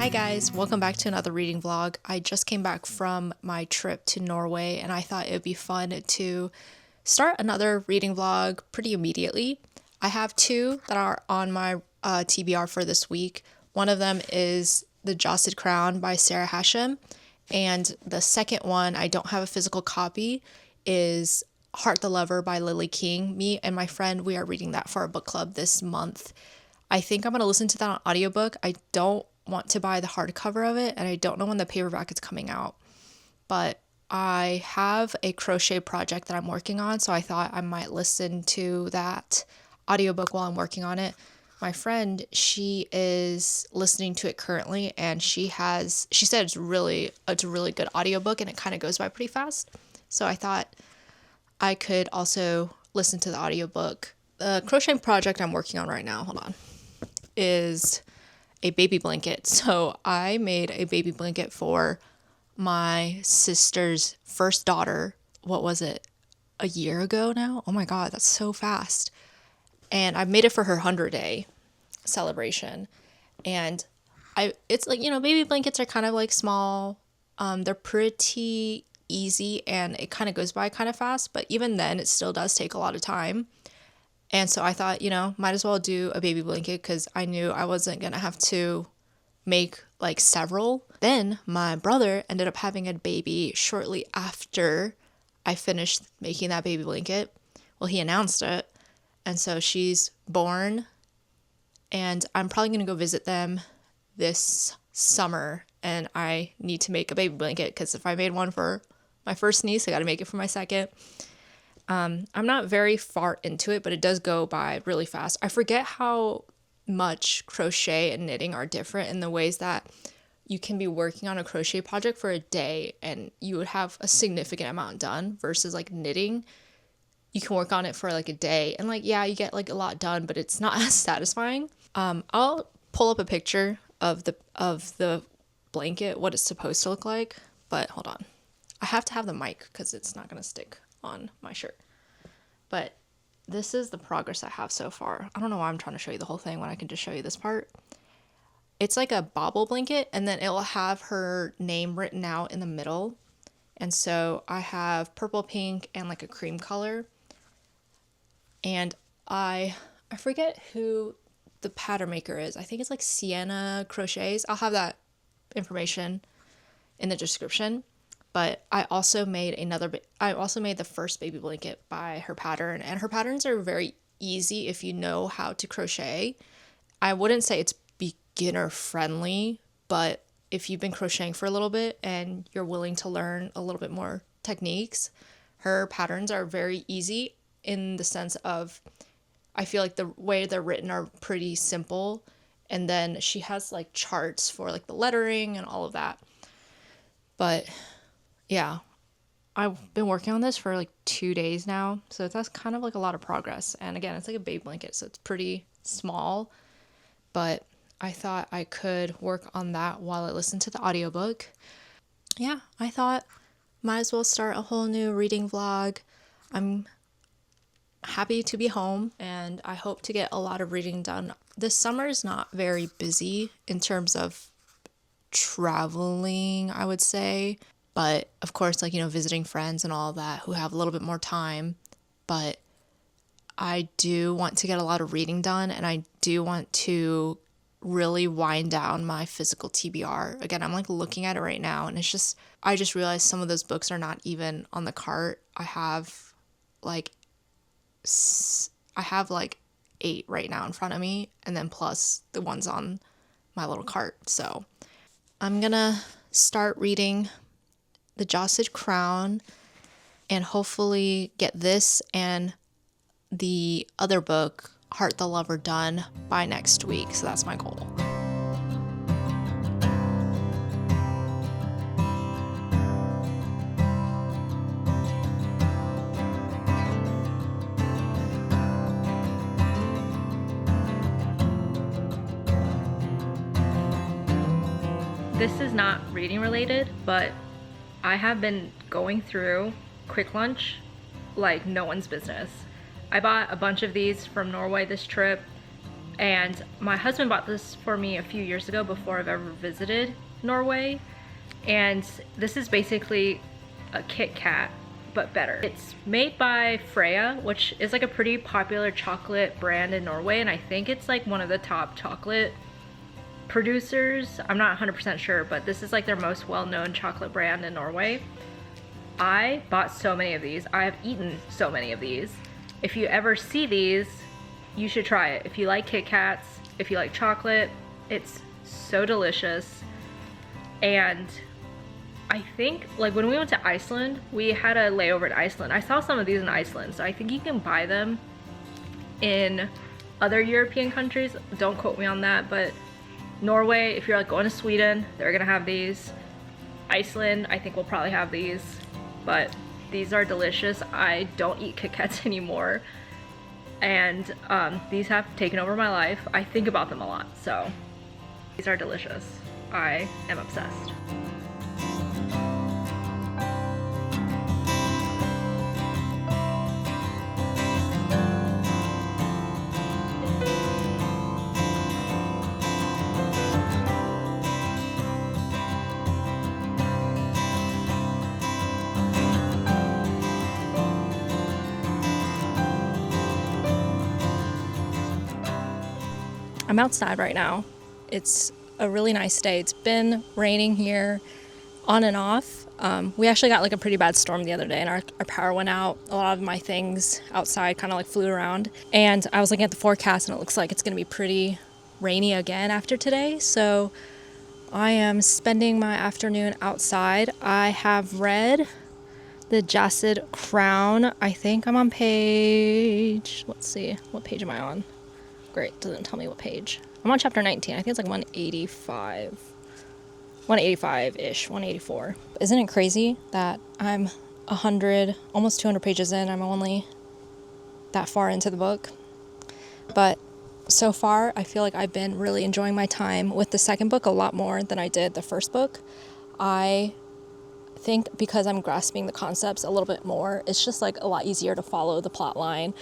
Hi guys, welcome back to another reading vlog. I just came back from my trip to Norway and I thought it would be fun to start another reading vlog pretty immediately. I have two that are on my TBR for this week. One of them is The Josted Crown by Sarah Hashem, and the second one, I don't have a physical copy, is Heart the Lover by Lily King. Me and my friend, we are reading that for our book club this month. I think I'm going to listen to that on audiobook. I don't want to buy the hardcover of it, and I don't know when the paperback is coming out. But I have a crochet project that I'm working on, so I thought I might listen to that audiobook while I'm working on it. My friend, she is listening to it currently, and she said it's a really good audiobook, and it kind of goes by pretty fast. So I thought I could also listen to the audiobook. The crochet project I'm working on right now, hold on, is a baby blanket. So I made a baby blanket for my sister's first daughter. What was it? A year ago now? Oh my God, that's so fast. And I made it for her 100-day celebration. And it's like, baby blankets are kind of like small. They're pretty easy and it kind of goes by kind of fast, but even then it still does take a lot of time. And so I thought, might as well do a baby blanket because I knew I wasn't going to have to make like several. Then my brother ended up having a baby shortly after I finished making that baby blanket. Well, he announced it. And so she's born. And I'm probably going to go visit them this summer. And I need to make a baby blanket because if I made one for my first niece, I got to make it for my second. I'm not very far into it, but it does go by really fast. I forget how much crochet and knitting are different in the ways that you can be working on a crochet project for a day and you would have a significant amount done versus like knitting. You can work on it for like a day and you get like a lot done, but it's not as satisfying. I'll pull up a picture of the blanket, what it's supposed to look like, but hold on. I have to have the mic because it's not going to stick on my shirt. But this is the progress I have so far. I don't know why I'm trying to show you the whole thing when I can just show you this part. It's like a bobble blanket and then it'll have her name written out in the middle. And so I have purple, pink, and like a cream color. And I forget who the pattern maker is. I think it's like Sienna Crochets. I'll have that information in the description. But I also made the first baby blanket by her pattern, and her patterns are very easy if you know how to crochet. I wouldn't say it's beginner friendly, but if you've been crocheting for a little bit and you're willing to learn a little bit more techniques, her patterns are very easy in the sense of, I feel like the way they're written are pretty simple. And then she has like charts for like the lettering and all of that. But yeah, I've been working on this for like 2 days now, so that's kind of like a lot of progress. And again, it's like a baby blanket, so it's pretty small, but I thought I could work on that while I listen to the audiobook. Yeah, I thought might as well start a whole new reading vlog. I'm happy to be home and I hope to get a lot of reading done. This summer is not very busy in terms of traveling, I would say. But of course, visiting friends and all of that who have a little bit more time. But I do want to get a lot of reading done and I do want to really wind down my physical TBR. Again, I'm looking at it right now and I just realized some of those books are not even on the cart. I have like 8 right now in front of me and then plus the ones on my little cart. So I'm gonna start reading The Josted Crown and hopefully get this and the other book, Heart the Lover, done by next week. So that's my goal. This is not reading related, but I have been going through Quick Lunch like no one's business. I bought a bunch of these from Norway this trip And my husband bought this for me a few years ago before I've ever visited Norway. And this is basically a Kit Kat, but better. It's made by Freya, which is like a pretty popular chocolate brand in Norway, and I think it's like one of the top chocolate producers. I'm not 100% sure, but this is like their most well-known chocolate brand in Norway. I bought so many of these. I have eaten so many of these. If you ever see these, you should try it. If you like Kit Kats, if you like chocolate, it's so delicious. And I think, like, when we went to Iceland, we had a layover in Iceland. I saw some of these in Iceland, so I think you can buy them in other European countries. Don't quote me on that, but Norway, if you're like going to Sweden, they're gonna have these. Iceland, I think we'll probably have these, but these are delicious. I don't eat Kit Kats anymore, and these have taken over my life. I think about them a lot, so these are delicious. I am obsessed. I'm outside right now. It's a really nice day. It's been raining here on and off. We actually got like a pretty bad storm the other day, and our power went out. A lot of my things outside kind of like flew around, and I was looking at the forecast, and it looks like it's going to be pretty rainy again after today. So I am spending my afternoon outside. I have read The Jacid Crown. I think I'm on page, let's see, what page am I on? Great, doesn't tell me what page. I'm on chapter 19. I think it's like 185. 185-ish, 184. Isn't it crazy that I'm 100, almost 200 pages in? I'm only that far into the book. But so far, I feel like I've been really enjoying my time with the second book a lot more than I did the first book. I think because I'm grasping the concepts a little bit more, it's just like a lot easier to follow the plot line.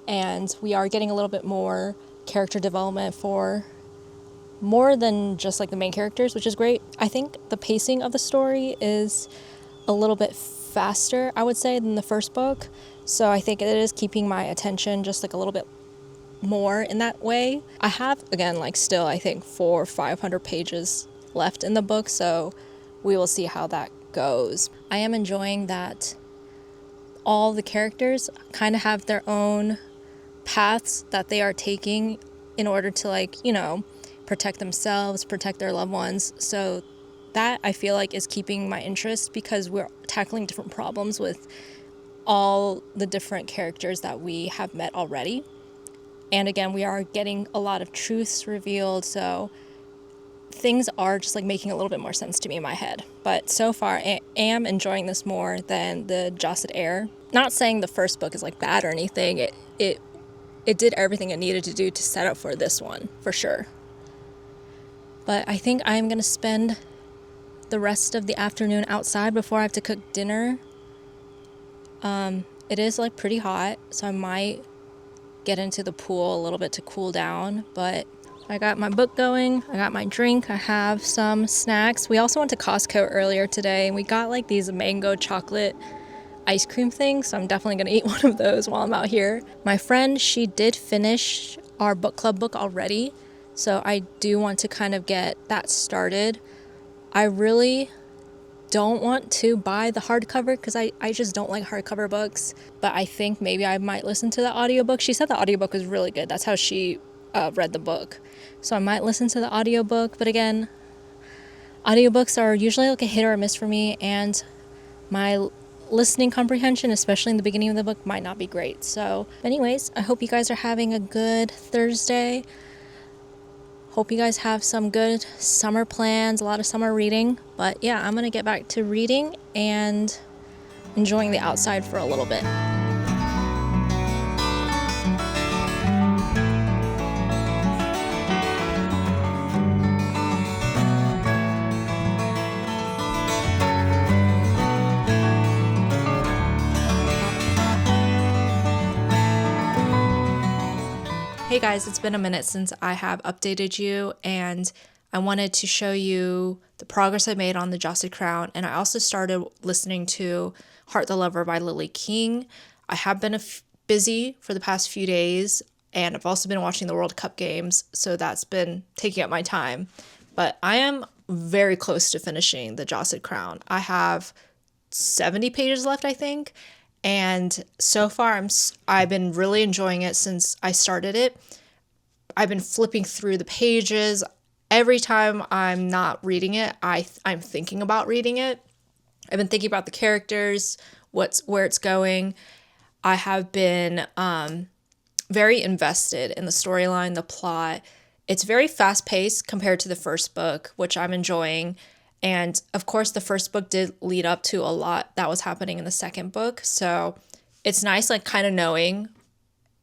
And we are getting a little bit more character development for more than just like the main characters, which is great. I think the pacing of the story is a little bit faster, I would say, than the first book. So I think it is keeping my attention just like a little bit more in that way. I have, again, like still, I think 400 or 500 pages left in the book, so we will see how that goes. I am enjoying that all the characters kind of have their own paths that they are taking in order to, like, you know, protect themselves, protect their loved ones. So that, I feel like, is keeping my interest, because we're tackling different problems with all the different characters that we have met already. And again, we are getting a lot of truths revealed, so things are just like making a little bit more sense to me in my head. But so far, I am enjoying this more than the Jacid Heir. Not saying the first book is like bad or anything. It did everything it needed to do to set up for this one, for sure. But I think I'm gonna spend the rest of the afternoon outside before I have to cook dinner. It is like pretty hot, so I might get into the pool a little bit to cool down, but I got my book going, I got my drink, I have some snacks. We also went to Costco earlier today, and we got like these mango chocolate ice cream things, so I'm definitely gonna eat one of those while I'm out here. My friend, she did finish our book club book already, so I do want to kind of get that started. I really don't want to buy the hardcover because I just don't like hardcover books, but I think maybe I might listen to the audiobook. She said the audiobook was really good. That's how she read the book. So I might listen to the audiobook, but again, audiobooks are usually like a hit or a miss for me, and my listening comprehension, especially in the beginning of the book, might not be great. So anyways, I hope you guys are having a good Thursday. Hope you guys have some good summer plans, a lot of summer reading. But yeah, I'm gonna get back to reading and enjoying the outside for a little bit. Hey guys, it's been a minute since I have updated you, and I wanted to show you the progress I made on the Josted Crown, and I also started listening to Heart the Lover by Lily King. I have been busy for the past few days, and I've also been watching the World Cup games, so that's been taking up my time. But I am very close to finishing the Josted Crown. I have 70 pages left, I think. And so far, I've been really enjoying it since I started it. I've been flipping through the pages. Every time I'm not reading it, I'm thinking about reading it. I've been thinking about the characters, where it's going. I have been very invested in the storyline, the plot. It's very fast-paced compared to the first book, which I'm enjoying. And of course, the first book did lead up to a lot that was happening in the second book. So it's nice, like, kind of knowing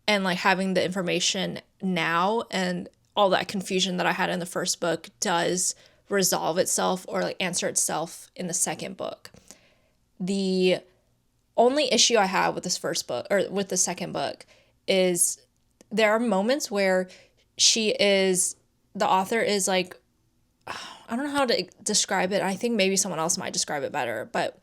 and like having the information now, and all that confusion that I had in the first book does resolve itself or like answer itself in the second book. The only issue I have with this first book or with the second book is there are moments where the author is like, I don't know how to describe it. I think maybe someone else might describe it better. But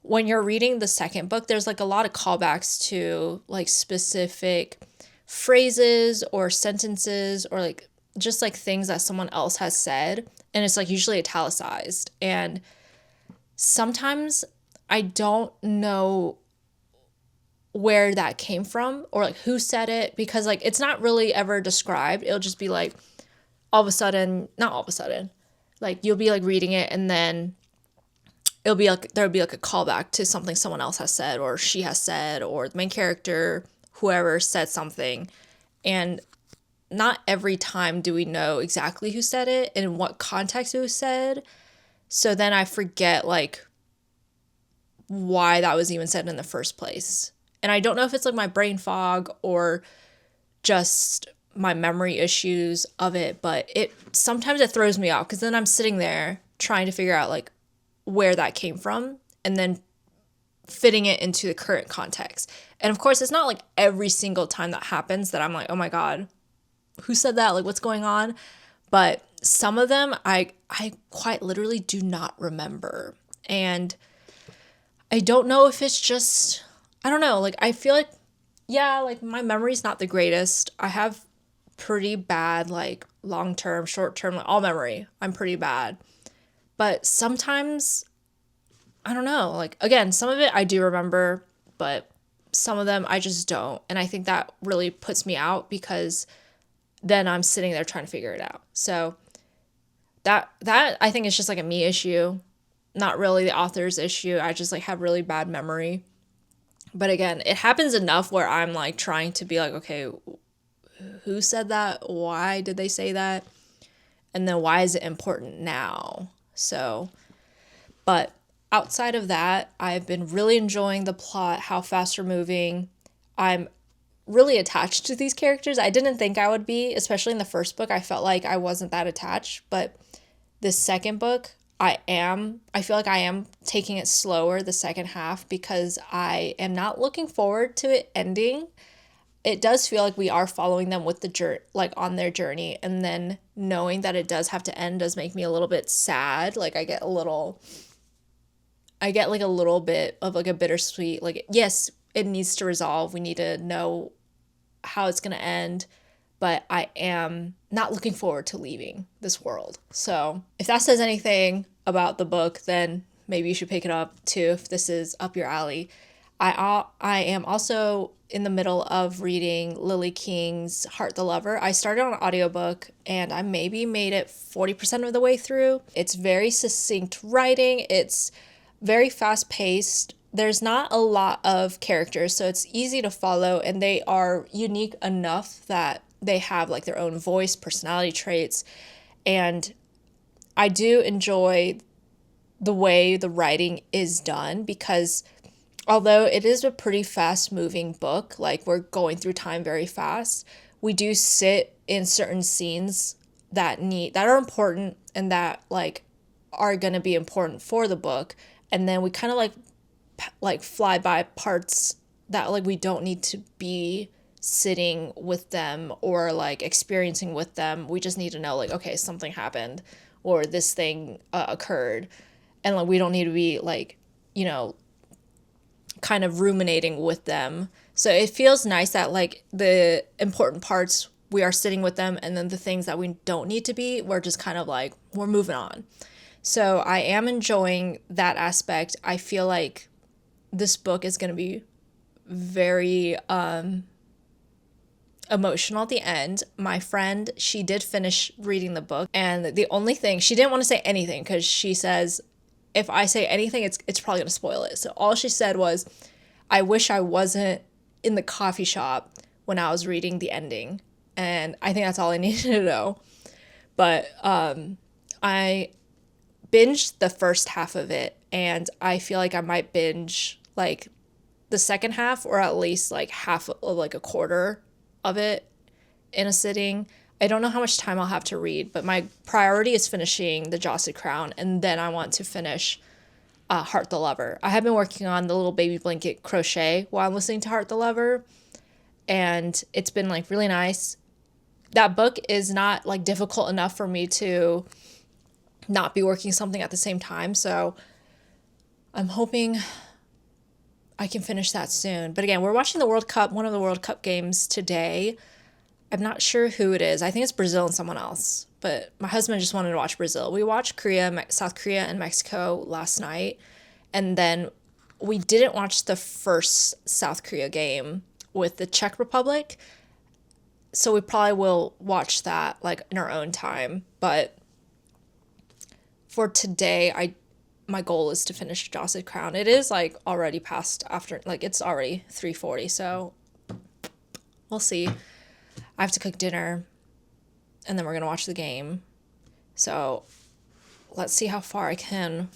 when you're reading the second book, there's like a lot of callbacks to like specific phrases or sentences or like just like things that someone else has said. And it's like usually italicized. And sometimes I don't know where that came from or like who said it, because like it's not really ever described. It'll just be like not all of a sudden, like you'll be like reading it and then it'll be like there'll be like a callback to something someone else has said or she has said or the main character, whoever said something. And not every time do we know exactly who said it and in what context it was said. So then I forget like why that was even said in the first place. And I don't know if it's like my brain fog or just my memory issues of it, but sometimes it throws me off because then I'm sitting there trying to figure out like where that came from and then fitting it into the current context. And of course, it's not like every single time that happens that I'm like, oh my God, who said that? Like, what's going on? But some of them I quite literally do not remember. And I don't know if it's just, I don't know, like I feel like, yeah, like my memory's not the greatest. I have pretty bad like long-term, short-term, like all memory. I'm pretty bad. But sometimes, I don't know, like again, some of it I do remember, but some of them I just don't. And I think that really puts me out because then I'm sitting there trying to figure it out. So that I think is just like a me issue, not really the author's issue. I just like have really bad memory. But again, it happens enough where I'm like trying to be like, okay, who said that? Why did they say that? And then why is it important now? So, but outside of that, I've been really enjoying the plot, how fast we're moving. I'm really attached to these characters. I didn't think I would be, especially in the first book. I felt like I wasn't that attached, but the second book, I feel like I am taking it slower the second half because I am not looking forward to it ending. It does feel like we are following them with like on their journey, and then knowing that it does have to end does make me a little bit sad. Like I get like a little bit of like a bittersweet, like yes, it needs to resolve. We need to know how it's going to end, but I am not looking forward to leaving this world. So if that says anything about the book, then maybe you should pick it up too if this is up your alley. I am also in the middle of reading Lily King's Heart the Lover. I started on an audiobook and I maybe made it 40% of the way through. It's very succinct writing. It's very fast paced. There's not a lot of characters, so it's easy to follow, and they are unique enough that they have like their own voice, personality traits, and I do enjoy the way the writing is done because although it is a pretty fast moving book, like we're going through time very fast, we do sit in certain scenes that are important and that like are going to be important for the book, and then we kind of like fly by parts that like we don't need to be sitting with them or like experiencing with them. We just need to know like, okay, something happened or this thing occurred, and like we don't need to be like, you know, kind of ruminating with them. So it feels nice that like the important parts we are sitting with them, and then the things that we don't need to be, we're just kind of like we're moving on. So I am enjoying that aspect. I feel like this book is going to be very emotional at the end. My friend, she did finish reading the book, and the only thing, she didn't want to say anything because she says if I say anything, it's probably going to spoil it. So all she said was, I wish I wasn't in the coffee shop when I was reading the ending. And I think that's all I needed to know. But I binged the first half of it, and I feel like I might binge like the second half, or at least like half of like a quarter of it in a sitting. I don't know how much time I'll have to read, but my priority is finishing The Josted Crown, and then I want to finish Heart the Lover. I have been working on the little baby blanket crochet while I'm listening to Heart the Lover, and it's been like really nice. That book is not like difficult enough for me to not be working something at the same time, so I'm hoping I can finish that soon. But again, we're watching the World Cup, one of the World Cup games today. I'm not sure who it is. I think it's Brazil and someone else. But my husband just wanted to watch Brazil. We watched South Korea and Mexico last night. And then we didn't watch the first South Korea game with the Czech Republic. So we probably will watch that like in our own time. But for today, my goal is to finish Josted Crown. It is like already past after, like it's already 3:40. So we'll see. I have to cook dinner, and then we're going to watch the game. So let's see how far I can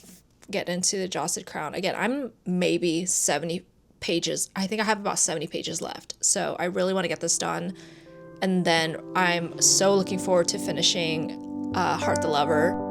get into the Josted Crown. Again, I'm maybe 70 pages. I think I have about 70 pages left. So I really want to get this done. And then I'm so looking forward to finishing Heart the Lover.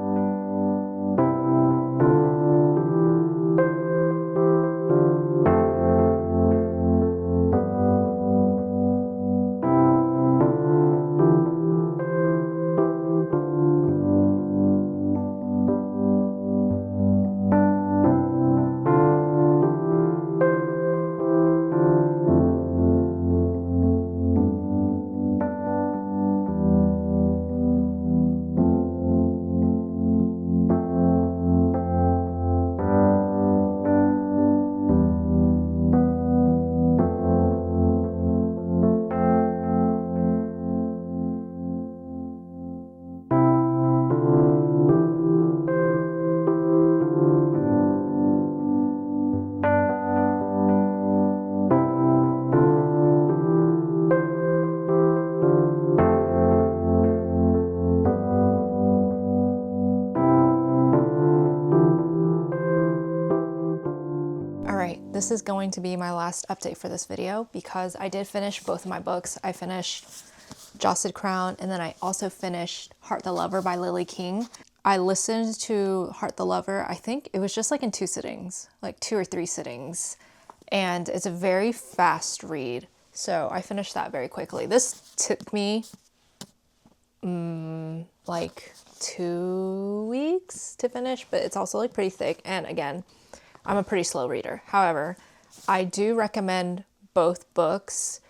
This is going to be my last update for this video because I did finish both of my books. I finished Josted Crown, and then I also finished Heart the Lover by Lily King. I listened to Heart the Lover, I think it was just like in 2 sittings, like 2 or 3 sittings. And it's a very fast read. So I finished that very quickly. This took me like 2 weeks to finish, but it's also like pretty thick. And again, I'm a pretty slow reader. However, I do recommend both books.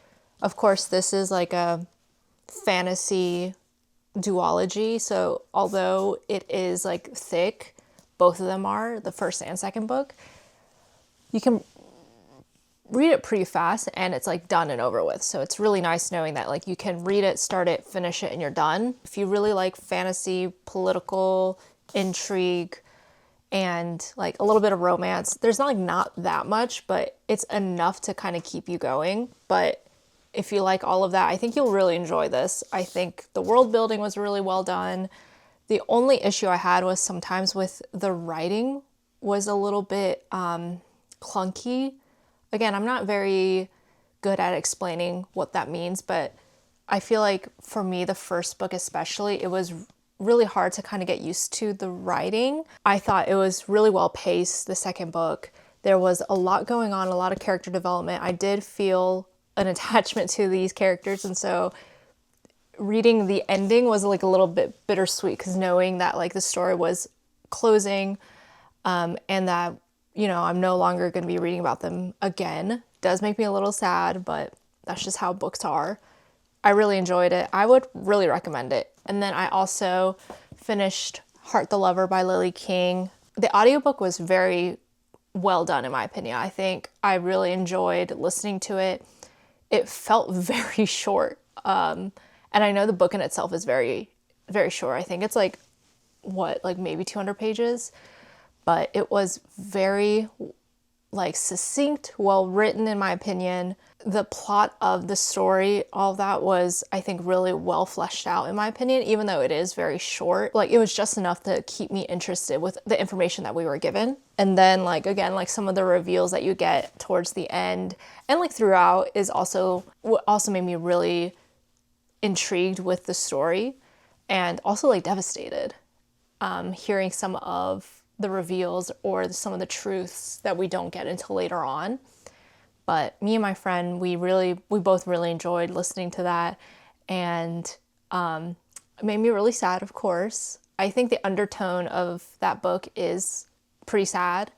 Of course, this is like a fantasy duology. So although it is like thick, both of them are, the first and second book, you can read it pretty fast and it's like done and over with. So it's really nice knowing that like you can read it, start it, finish it, and you're done. If you really like fantasy, political, intrigue, and like a little bit of romance, there's not that much, but it's enough to kind of keep you going. But if you like all of that, I think you'll really enjoy this. I think the world building was really well done. The only issue I had was sometimes with the writing was a little bit clunky. Again, I'm not very good at explaining what that means, but I feel like for me, the first book especially, it was really hard to kind of get used to the writing. I thought it was really well paced, the second book. There was a lot going on, a lot of character development. I did feel an attachment to these characters, and so reading the ending was like a little bit bittersweet, because knowing that like the story was closing, and that, you know, I'm no longer going to be reading about them again does make me a little sad, but that's just how books are. I really enjoyed it. I would really recommend it. And then I also finished Heart the Lover by Lily King. The audiobook was very well done, in my opinion. I think I really enjoyed listening to it. It felt very short. And I know the book in itself is very, very short. I think it's like, like maybe 200 pages, but it was very like succinct, well written, in my opinion. The plot of the story, all that was, I think, really well fleshed out, in my opinion, even though it is very short. Like, it was just enough to keep me interested with the information that we were given. And then, like, again, like some of the reveals that you get towards the end and like throughout is also what also made me really intrigued with the story, and also like devastated, hearing some of the reveals or some of the truths that we don't get until later on. But me and my friend, we both really enjoyed listening to that, and it made me really sad, of course. I think the undertone of that book is pretty sad.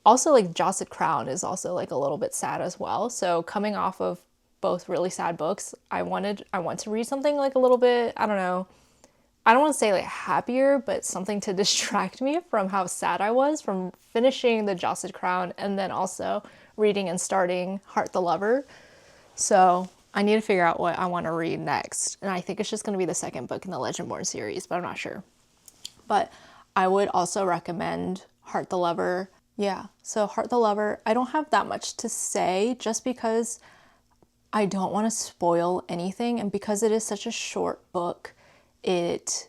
Also like Josset Crown is also like a little bit sad as well. So coming off of both really sad books, I want to read something like a little bit, I don't know, I don't want to say like happier, but something to distract me from how sad I was from finishing the Josset Crown and then also reading and starting Heart the Lover. So I need to figure out what I want to read next. And I think it's just going to be the second book in the Legendborn series, but I'm not sure. But I would also recommend Heart the Lover. Yeah, so Heart the Lover, I don't have that much to say just because I don't want to spoil anything. And because it is such a short book, there's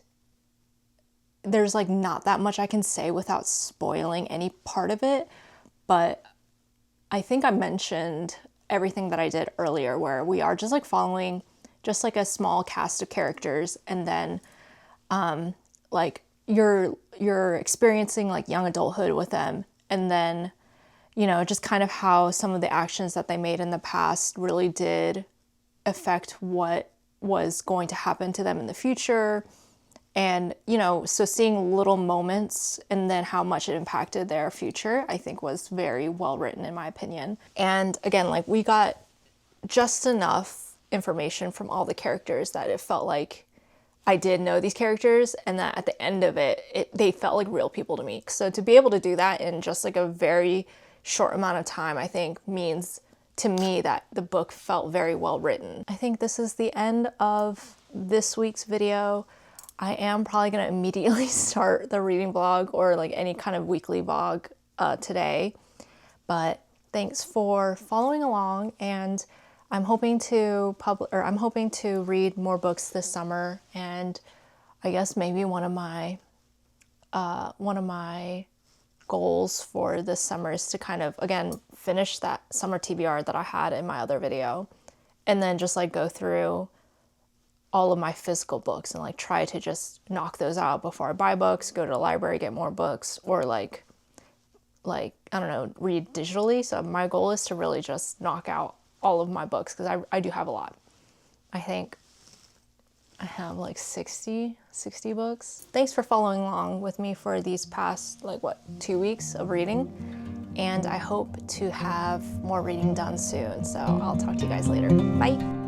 like not that much I can say without spoiling any part of it. But I think I mentioned everything that I did earlier, where we are just like following just like a small cast of characters, and then like you're experiencing like young adulthood with them, and then, you know, just kind of how some of the actions that they made in the past really did affect what was going to happen to them in the future. And, you know, so seeing little moments and then how much it impacted their future, I think was very well written, in my opinion. And again, like we got just enough information from all the characters that it felt like I did know these characters, and that at the end of it, they felt like real people to me. So to be able to do that in just like a very short amount of time, I think means to me that the book felt very well written. I think this is the end of this week's video. I am probably going to immediately start the reading vlog or like any kind of weekly vlog today. But thanks for following along, and I'm hoping to read more books this summer, and I guess maybe one of my goals for this summer is to kind of, again, finish that summer TBR that I had in my other video, and then just like go through all of my physical books and like try to just knock those out before I buy books, go to the library, get more books, or like, I don't know, read digitally. So my goal is to really just knock out all of my books, because I do have a lot. I think I have like 60 books. Thanks for following along with me for these past, 2 weeks of reading. And I hope to have more reading done soon. So I'll talk to you guys later. Bye.